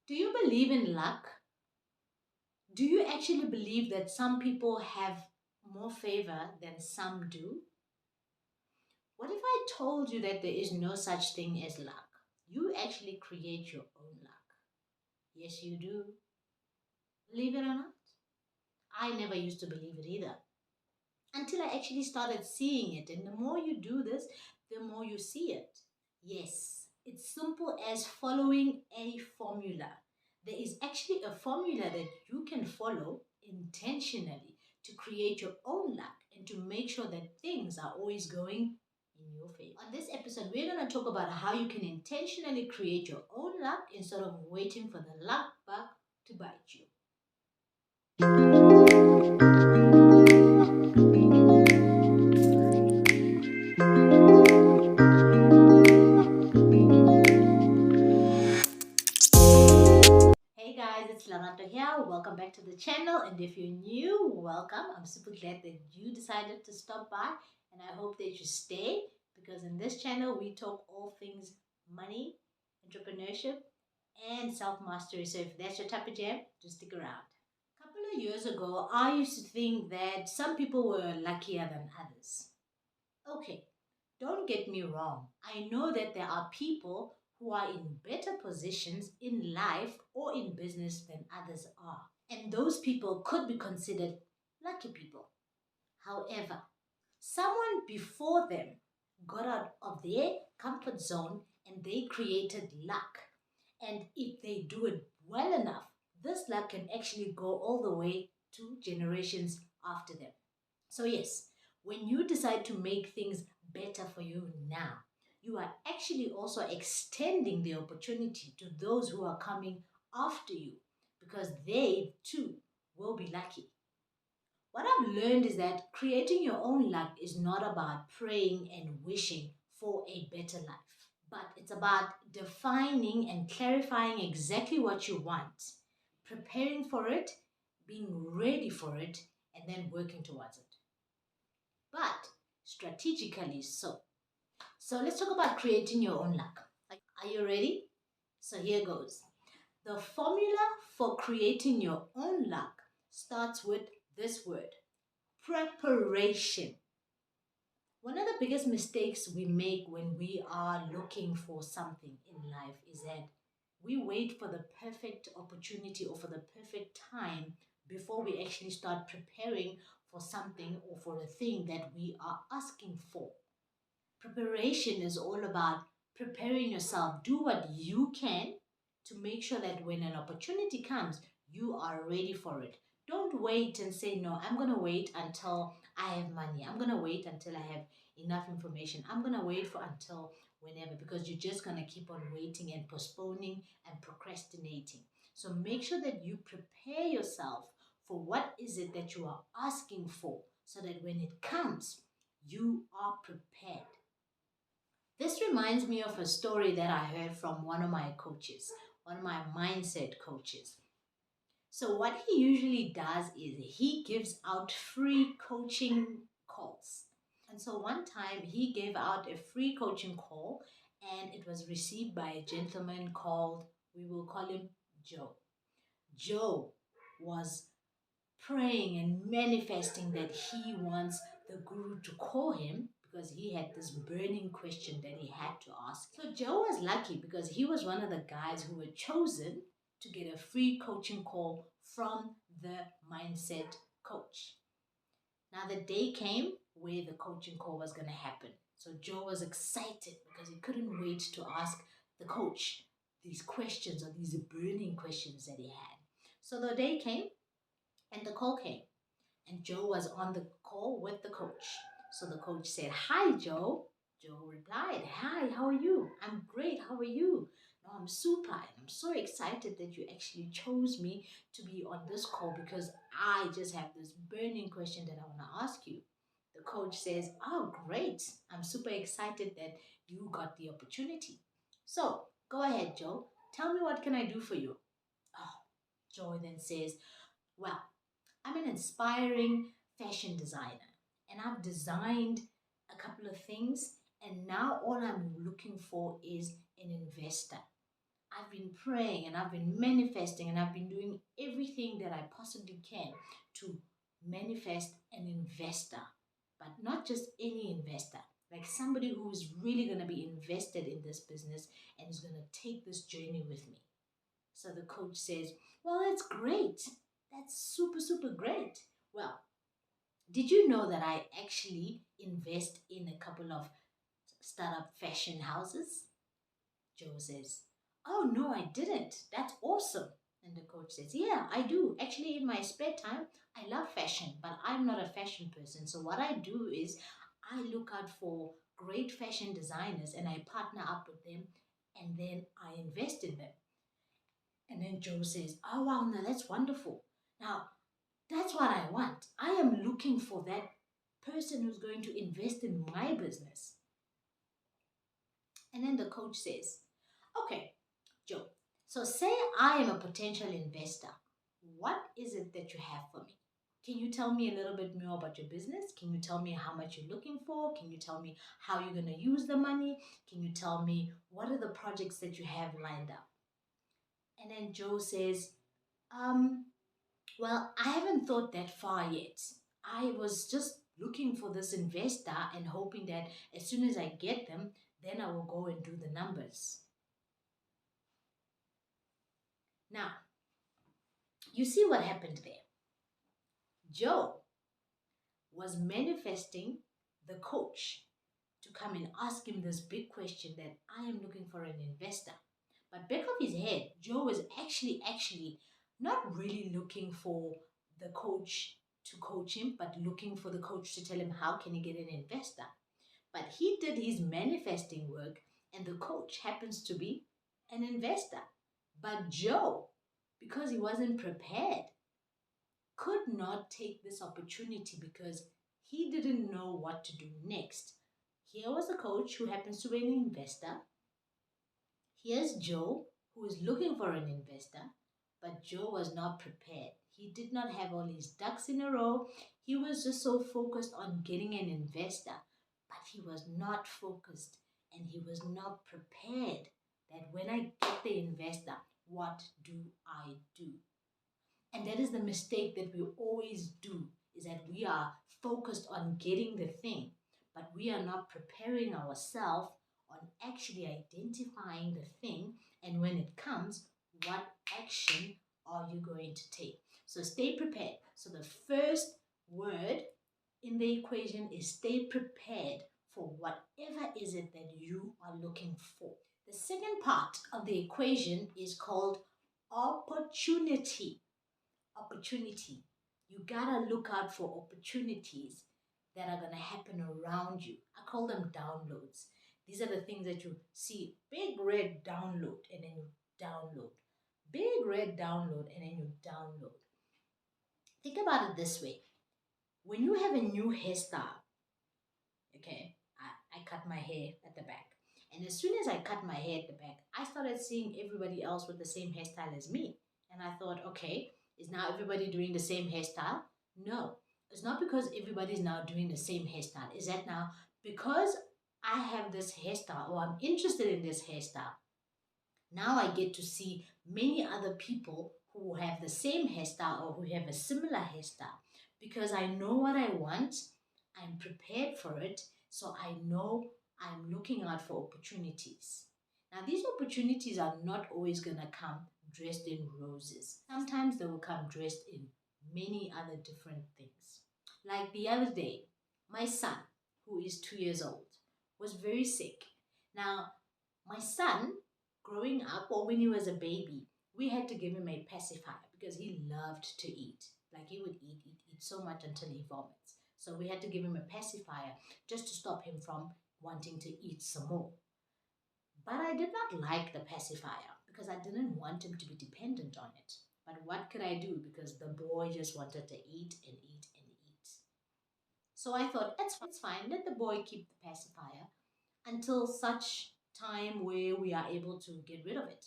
Do you believe in luck? Do you actually believe that some people have more favor than some do? What if I told you that there is no such thing as luck? You actually create your own luck. Yes, you do. Believe it or not? I never used to believe it either until I actually started seeing it. And the more you do this, the more you see it. Yes, it's simple as following a formula. There is actually a formula that you can follow intentionally to create your own luck and to make sure that things are always going in your favor. On this episode, we're going to talk about how you can intentionally create your own luck instead of waiting for the luck bug to bite you. Hey guys, it's Lanato here. Welcome back to the channel. And if you're new, welcome. I'm super glad that you decided to stop by, and I hope that you stay because in this channel we talk all things money, entrepreneurship, and self mastery. So if that's your type of jam, just stick around. A couple of years ago, I used to think that some people were luckier than others. Okay, don't get me wrong. I know that there are people who are in better positions in life or in business than others are. And those people could be considered lucky people. However, someone before them got out of their comfort zone and they created luck. And if they do it well enough, this luck can actually go all the way to generations after them. So, yes, when you decide to make things better for you now, you are actually also extending the opportunity to those who are coming after you because they too will be lucky. What I've learned is that creating your own luck is not about praying and wishing for a better life, but it's about defining and clarifying exactly what you want, preparing for it, being ready for it, and then working towards it, but strategically so. So let's talk about creating your own luck. Are you ready? So here goes. The formula for creating your own luck starts with this word: preparation. One of the biggest mistakes we make when we are looking for something in life is that we wait for the perfect opportunity or for the perfect time before we actually start preparing for something or for a thing that we are asking for. Preparation is all about preparing yourself. Do what you can to make sure that when an opportunity comes, you are ready for it. Don't wait and say, no, I'm going to wait until I have money. I'm going to wait until I have enough information. I'm going to wait for until whenever, because you're just going to keep on waiting and postponing and procrastinating. So make sure that you prepare yourself for what is it that you are asking for so that when it comes, you are prepared. This reminds me of a story that I heard from one of my coaches, one of my mindset coaches. So, what he usually does is he gives out free coaching calls. And so, one time he gave out a free coaching call, and it was received by a gentleman called, we will call him Joe. Joe was praying and manifesting that he wants the guru to call him because he had this burning question that he had to ask. So Joe was lucky because he was one of the guys who were chosen to get a free coaching call from the mindset coach. Now the day came where the coaching call was going to happen. So Joe was excited because he couldn't wait to ask the coach these questions or these burning questions that he had. So the day came and the call came, and Joe was on the call with the coach. So the coach said, "Hi, Joe." Joe replied, "Hi, how are you? I'm great. How are you?" "No, I'm super. And I'm so excited that you actually chose me to be on this call because I just have this burning question that I want to ask you." The coach says, "Oh, great. I'm super excited that you got the opportunity. So go ahead, Joe. Tell me, what can I do for you?" Oh, Joe then says, "Well, I'm an inspiring fashion designer and I've designed a couple of things, and now all I'm looking for is an investor. I've been praying and I've been manifesting and I've been doing everything that I possibly can to manifest an investor, but not just any investor, like somebody who is really going to be invested in this business and is going to take this journey with me. So the coach says, well, that's great. That's super, super great. Well, did you know that I actually invest in a couple of startup fashion houses? Joe says, oh, no, I didn't. That's awesome. And the coach says, yeah, I do. Actually, in my spare time, I love fashion, but I'm not a fashion person. So what I do is I look out for great fashion designers and I partner up with them and then I invest in them. And then Joe says, oh, wow, now that's wonderful. Now, that's what I want. I am looking for that person who's going to invest in my business. And then the coach says, okay, Joe, so say I am a potential investor. What is it that you have for me? Can you tell me a little bit more about your business? Can you tell me how much you're looking for? Can you tell me how you're going to use the money? Can you tell me what are the projects that you have lined up? And then Joe says, um, well, I haven't thought that far yet. I was just looking for this investor and hoping that as soon as I get them, then I will go and do the numbers. Now, you see what happened there. Joe was manifesting the coach to come and ask him this big question that I am looking for an investor. But back of his head, Joe was actually not really looking for the coach to coach him, but looking for the coach to tell him how can he get an investor. But he did his manifesting work and the coach happens to be an investor. But Joe, because he wasn't prepared, could not take this opportunity because he didn't know what to do next. Here was a coach who happens to be an investor. Here's Joe, who is looking for an investor, but Joe was not prepared. He did not have all his ducks in a row. He was just so focused on getting an investor, but he was not focused and he was not prepared that when I get the investor, what do I do? And that is the mistake that we always do, is that we are focused on getting the thing, but we are not preparing ourselves on actually identifying the thing. And when it comes, what action are you going to take? So stay prepared. So the first word in the equation is stay prepared for whatever is it that you are looking for. The second part of the equation is called opportunity. Opportunity. You gotta look out for opportunities that are gonna happen around you. I call them downloads. These are the things that you see, big red download, and then you download. Big red download, and then you download. Think about it this way. When you have a new hairstyle, okay, I cut my hair at the back. And as soon as I cut my hair at the back, I started seeing everybody else with the same hairstyle as me. And I thought, okay, is now everybody doing the same hairstyle? No, it's not because everybody's now doing the same hairstyle. Is that now because I have this hairstyle or I'm interested in this hairstyle? Now I get to see many other people who have the same hairstyle or who have a similar hairstyle because I know what I want, I'm prepared for it, so I know I'm looking out for opportunities. Now, these opportunities are not always going to come dressed in roses. Sometimes they will come dressed in many other different things. Like the other day, my son, who is 2 years old, was very sick. Now, my son, growing up or when he was a baby, we had to give him a pacifier because he loved to eat. Like he would eat so much until he vomits. So we had to give him a pacifier just to stop him from wanting to eat some more. But I did not like the pacifier because I didn't want him to be dependent on it. But what could I do? Because the boy just wanted to eat and eat and eat. So I thought, it's fine. Let the boy keep the pacifier until such time where we are able to get rid of it.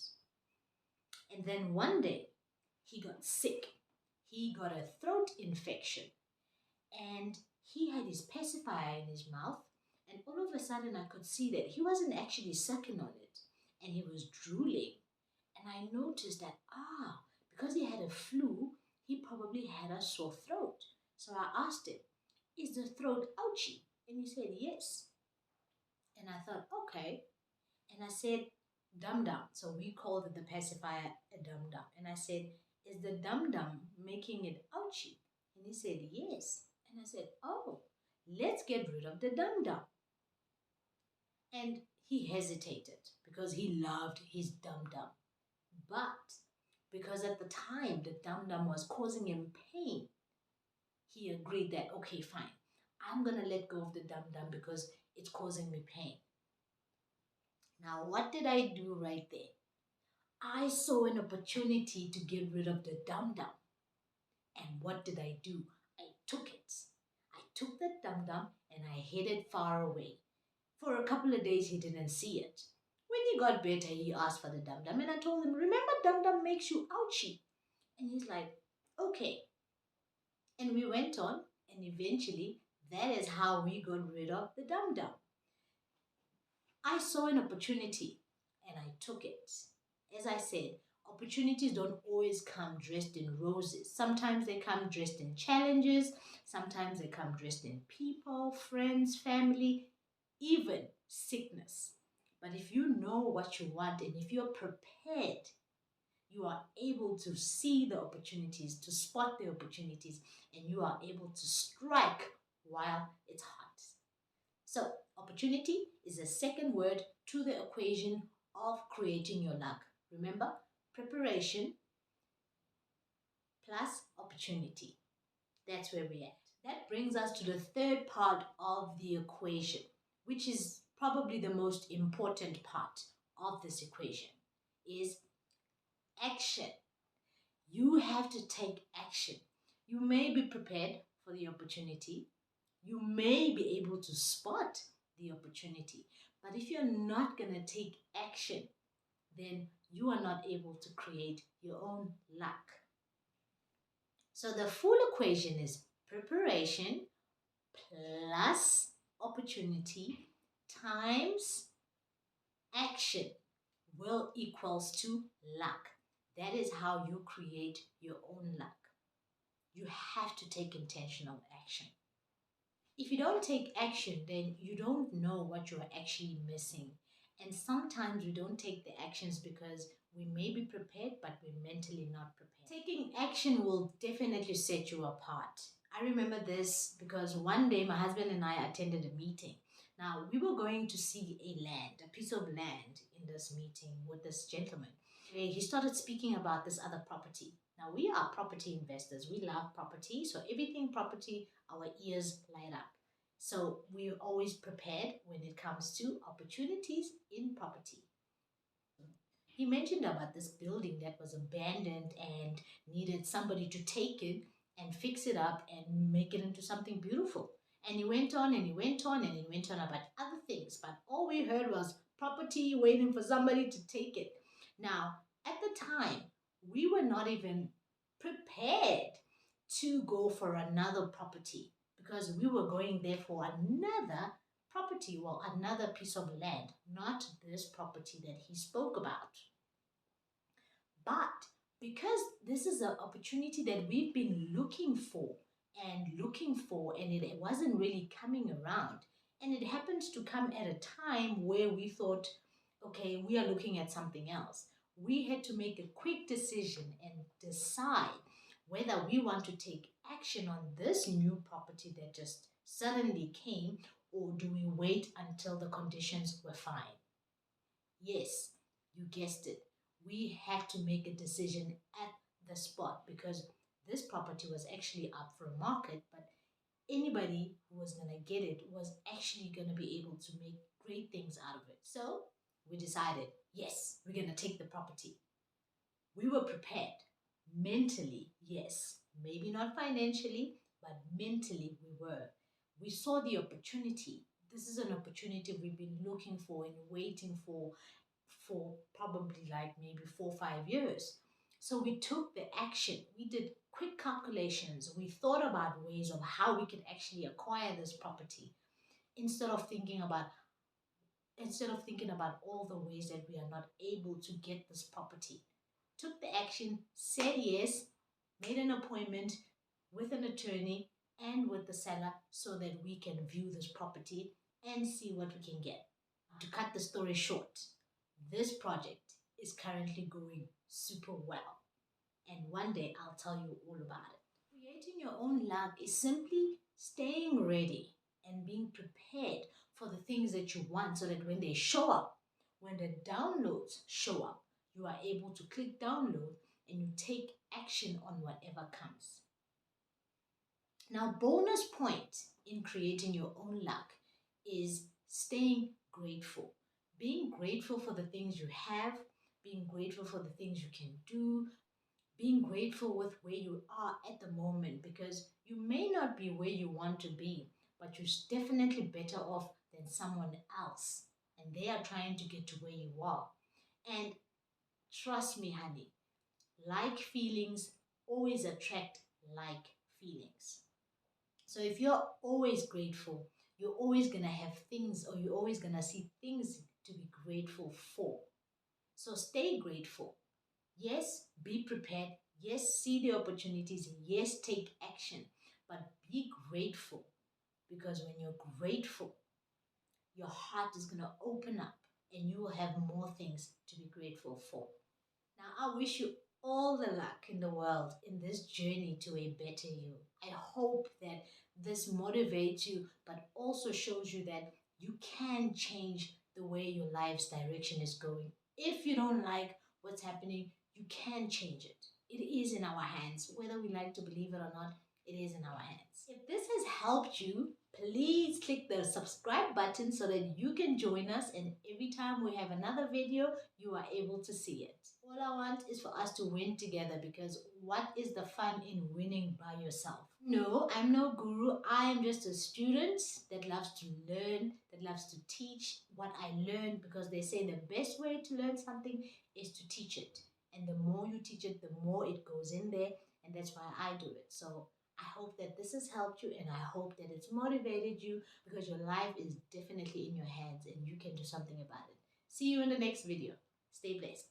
And then one day, he got sick. He got a throat infection. And he had his pacifier in his mouth. And all of a sudden, I could see that he wasn't actually sucking on it. And he was drooling. And I noticed that, because he had a flu, he probably had a sore throat. So I asked him, is the throat ouchy? And he said, yes. And I thought, okay. And I said, dum dum. So we called the pacifier a dum dum. And I said, is the dum dum making it ouchy? And he said, yes. And I said, oh, let's get rid of the dum dum. And he hesitated because he loved his dum dum. But because at the time the dum dum was causing him pain, he agreed that, okay, fine, I'm going to let go of the dum dum because it's causing me pain. Now, what did I do right there? I saw an opportunity to get rid of the dum dum. And what did I do? I took it. I took the dum dum and I hid it far away. For a couple of days, he didn't see it. When he got better, he asked for the dum dum, and I told him, remember, dum dum makes you ouchy. And he's like, okay. And we went on, and eventually, that is how we got rid of the dum dum. I saw an opportunity and I took it. As I said, opportunities don't always come dressed in roses. Sometimes they come dressed in challenges, sometimes they come dressed in people, friends, family, even sickness. But if you know what you want and if you're prepared, you are able to see the opportunities, to spot the opportunities, and you are able to strike while it's hot. So, opportunity is the second word to the equation of creating your luck. Remember, preparation plus opportunity. That's where we're at. That brings us to the third part of the equation, which is probably the most important part of this equation, is action. You have to take action. You may be prepared for the opportunity. You may be able to spot the opportunity. But if you're not going to take action, then you are not able to create your own luck. So the full equation is preparation plus opportunity times action will equals to luck. That is how you create your own luck. You have to take intentional action. If you don't take action, then you don't know what you're actually missing. And sometimes we don't take the actions because we may be prepared, but we're mentally not prepared. Taking action will definitely set you apart. I remember this because one day my husband and I attended a meeting. Now, we were going to see a piece of land in this meeting with this gentleman. He started speaking about this other property. Now, we are property investors. We love property. So everything property, our ears light up. So we're always prepared when it comes to opportunities in property. He mentioned about this building that was abandoned and needed somebody to take it and fix it up and make it into something beautiful. And he went on and he went on and he went on about other things. But all we heard was property waiting for somebody to take it. Now, at the time, we were not even prepared to go for another property because we were going there for another property, well, another piece of land, not this property that he spoke about. But because this is an opportunity that we've been looking for and it wasn't really coming around, and it happens to come at a time where we thought, okay, we are looking at something else. We had to make a quick decision and decide whether we want to take action on this new property that just suddenly came, or do we wait until the conditions were fine? Yes, you guessed it. We had to make a decision at the spot because this property was actually up for a market, but anybody who was going to get it was actually going to be able to make great things out of it. So we decided, yes, we're going to take the property. We were prepared mentally, yes, maybe not financially, but mentally we were. We saw the opportunity. This is an opportunity we've been looking for and waiting for probably like maybe 4 or 5 years. So we took the action. We did quick calculations. We thought about ways of how we could actually acquire this property instead of thinking about all the ways that we are not able to get this property. took the action, said yes, made an appointment with an attorney and with the seller so that we can view this property and see what we can get. To cut the story short, this project is currently going super well, and one day I'll tell you all about it. Creating your own luck is simply staying ready and being prepared for the things that you want so that when they show up, when the downloads show up, you are able to click download and you take action on whatever comes. Now, bonus point in creating your own luck is staying grateful. Being grateful for the things you have, being grateful for the things you can do, being grateful with where you are at the moment, because you may not be where you want to be, but you're definitely better off than someone else, and they are trying to get to where you are. And trust me, honey, like feelings always attract like feelings. So if you're always grateful, you're always going to have things, or you're always going to see things to be grateful for. So stay grateful. Yes, be prepared. Yes, see the opportunities. Yes, take action. But be grateful, because when you're grateful, your heart is going to open up and you will have more things to be grateful for. Now, I wish you all the luck in the world in this journey to a better you. I hope that this motivates you, but also shows you that you can change the way your life's direction is going. If you don't like what's happening, you can change it. It is in our hands. Whether we like to believe it or not, it is in our hands. If this has helped you, please click the subscribe button so that you can join us, and every time we have another video, you are able to see it. All I want is for us to win together, because what is the fun in winning by yourself? No, I'm no guru. I am just a student that loves to learn, that loves to teach what I learned, because they say the best way to learn something is to teach it. And the more you teach it, the more it goes in there, and that's why I do it. So I hope that this has helped you, and I hope that it's motivated you, because your life is definitely in your hands and you can do something about it. See you in the next video. Stay blessed.